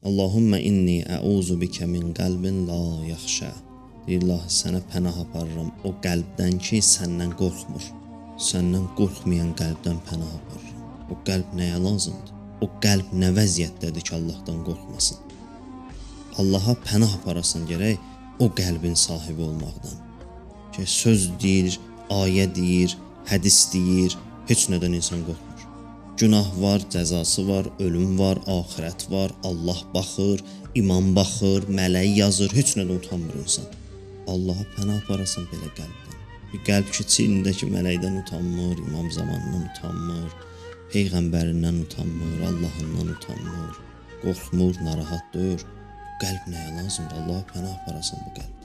Allahumma inni a'uzu bikə min qəlbin la yaxşə. Deyir, Allah, sənə pənah aparıram o qəlbdən ki, səndən qorxmur. Səndən qorxmayan qəlbdən pənah aparıram. O qəlb nəyə lazımdır? O qəlb nə vəziyyətdədir ki, Allahdan qorxmasın? Allaha pənah aparasın gərək o qəlbin sahibi olmaqdan. Ki, söz deyir, ayə deyir, hədis deyir, heç nədən insan qorxmur. Günah var, cəzası var, ölüm var, axirət var, Allah baxır, imam baxır, mələk yazır, heç nədən utanmır insan. Allaha pənah aparasan belə qəlbdən. Bir qəlb ki, çiynindəki mələkdən utanmır, imam zamanından utanmır, peyğəmbərindən utanmır, Allahından utanmır, qorxmur, narahat deyir. Qəlb nəyə lazımdır? Allaha pənah aparasan bu qəlbdən.